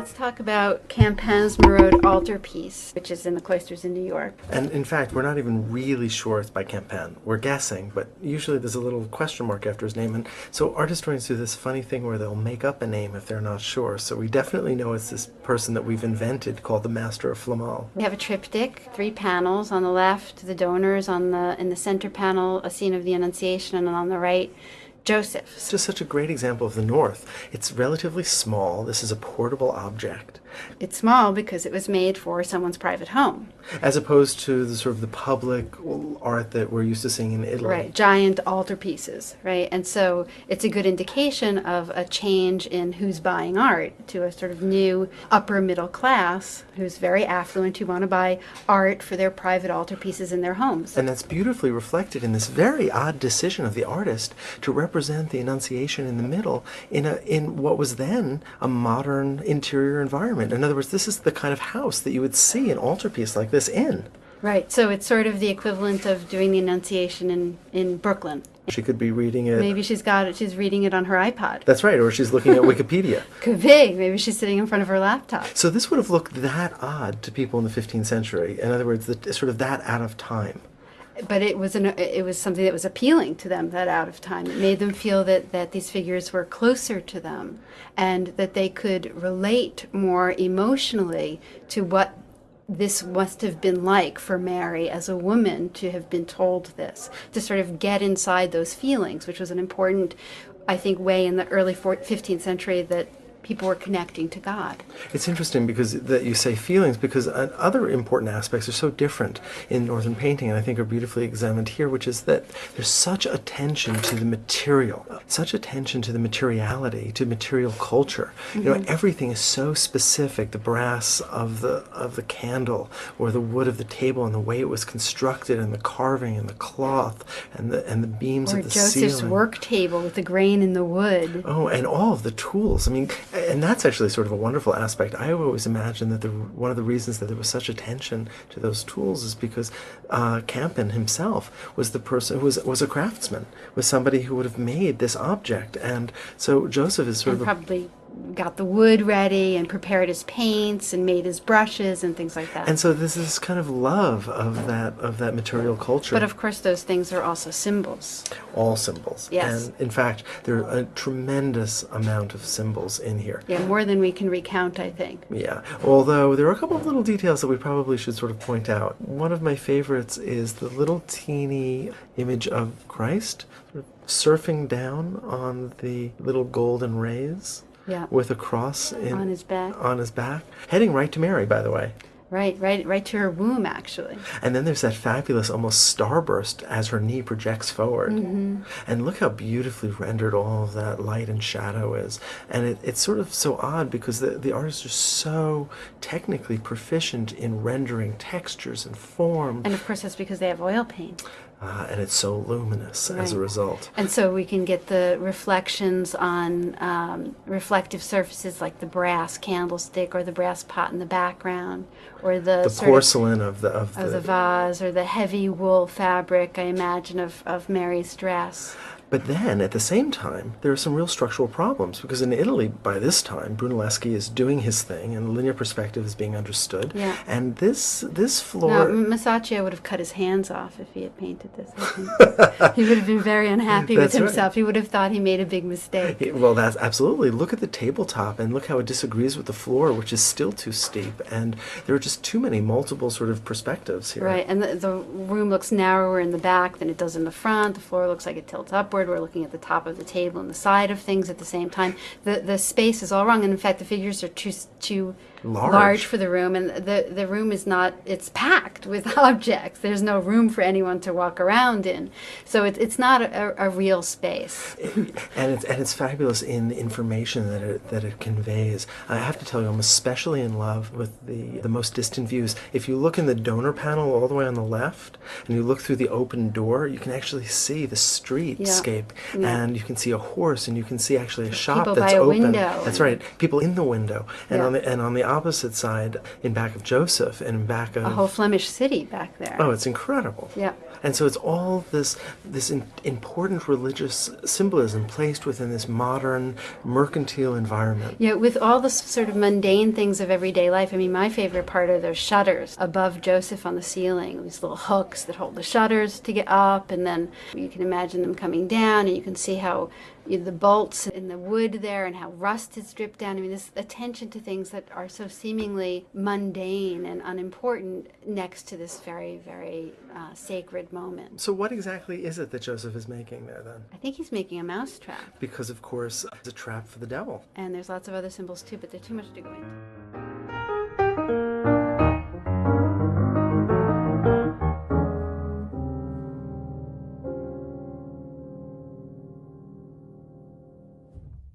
let's talk about Campin's Merode Altarpiece, which is in the cloisters in New York. And in fact, we're not even really sure it's by Campin. We're guessing, but usually there's a little question mark after his name. And so art historians do this funny thing where they'll make up a name if they're not sure. So we definitely know it's this person that we've invented called the Master of Flamel. We have a triptych, 3 panels. On the left, the donors. In the center panel, a scene of the Annunciation, and on the right, Joseph. It's just such a great example of the North. It's relatively small. This is a portable object. It's small because it was made for someone's private home. As opposed to the sort of the public art that we're used to seeing in Italy. Right, giant altarpieces, right? And so it's a good indication of a change in who's buying art to a sort of new upper middle class who's very affluent, who want to buy art for their private altarpieces in their homes. And that's beautifully reflected in this very odd decision of the artist to represent the Annunciation in the middle in what was then a modern interior environment. In other words, this is the kind of house that you would see an altarpiece like this in. Right, so it's sort of the equivalent of doing the Annunciation in Brooklyn. She could be reading it. Maybe she's reading it on her iPod. That's right, or she's looking at Wikipedia. Could be. Maybe she's sitting in front of her laptop. So this would have looked that odd to people in the 15th century. In other words, sort of that out of time. But it was something that was appealing to them, that out of time. It made them feel that these figures were closer to them and that they could relate more emotionally to what this must have been like for Mary as a woman to have been told this, to sort of get inside those feelings, which was an important, I think, way in the early 15th century that people were connecting to God. It's interesting because that you say feelings, because other important aspects are so different in Northern painting, and I think are beautifully examined here, which is that there's such attention to the material, such attention to the materiality, to material culture. Mm-hmm. You know, everything is so specific. The brass of the candle, or the wood of the table, and the way it was constructed, and the carving, and the cloth, and the beams or of the Joseph's ceiling. Joseph's work table with the grain in the wood. Oh, and all of the tools. I mean, and that's actually sort of a wonderful aspect. I always imagined that one of the reasons that there was such attention to those tools is because Campin himself was the person who was a craftsman, was somebody who would have made this object. And so Joseph is sort of probably got the wood ready and prepared his paints and made his brushes and things like that. And so this is kind of love of that material culture. But of course those things are also symbols. All symbols. Yes. And in fact, there are a tremendous amount of symbols in here. Yeah, more than we can recount, I think. Yeah, although there are a couple of little details that we probably should sort of point out. One of my favorites is the little teeny image of Christ sort of surfing down on the little golden rays. Yeah. With a cross on his back, heading right to Mary, by the way. Right to her womb, actually. And then there's that fabulous almost starburst as her knee projects forward. Mm-hmm. And look how beautifully rendered all of that light and shadow is. And it's sort of so odd because the artists are so technically proficient in rendering textures and form. And of course that's because they have oil paint. And it's so luminous as a result. And so we can get the reflections on reflective surfaces like the brass candlestick or the brass pot in the background, or the porcelain of the vase, or the heavy wool fabric, I imagine, of Mary's dress. But then, at the same time, there are some real structural problems, because in Italy, by this time, Brunelleschi is doing his thing, and linear perspective is being understood. Yeah. And this floor... No, Masaccio would have cut his hands off if he had painted this. He would have been very unhappy with himself. Right. He would have thought he made a big mistake. Well, that's absolutely. Look at the tabletop, and look how it disagrees with the floor, which is still too steep. And there are just too many multiple sort of perspectives here. Right, and the room looks narrower in the back than it does in the front. The floor looks like it tilts upward. We're looking at the top of the table and the side of things at the same time. The space is all wrong, and in fact the figures are too large for the room, and the room is not, it's packed with objects. There's no room for anyone to walk around in. So it's not a real space. And it's fabulous in the information that it conveys. I have to tell you, I'm especially in love with the most distant views. If you look in the donor panel all the way on the left, and you look through the open door, you can actually see the streets landscape, Yeah. and you can see a horse, and you can see actually a shop People that's by a open. window. That's right, people in the window, and Yeah. on the opposite side, in back of Joseph, and in back of A whole Flemish city back there. oh, it's incredible. Yeah. And so it's all this important religious symbolism placed within this modern mercantile environment. Yeah, with all the sort of mundane things of everyday life. I mean, my favorite part are those shutters above Joseph on the ceiling, these little hooks that hold the shutters to get up, and then you can imagine them coming down, and you can see how the bolts in the wood there and how rust is dripped down. I mean, this attention to things that are so seemingly mundane and unimportant next to this very, very sacred moment. So what exactly is it that Joseph is making there then? I think he's making a mouse trap. Because of course it's a trap for the devil. And there's lots of other symbols too, but there's too much to go into.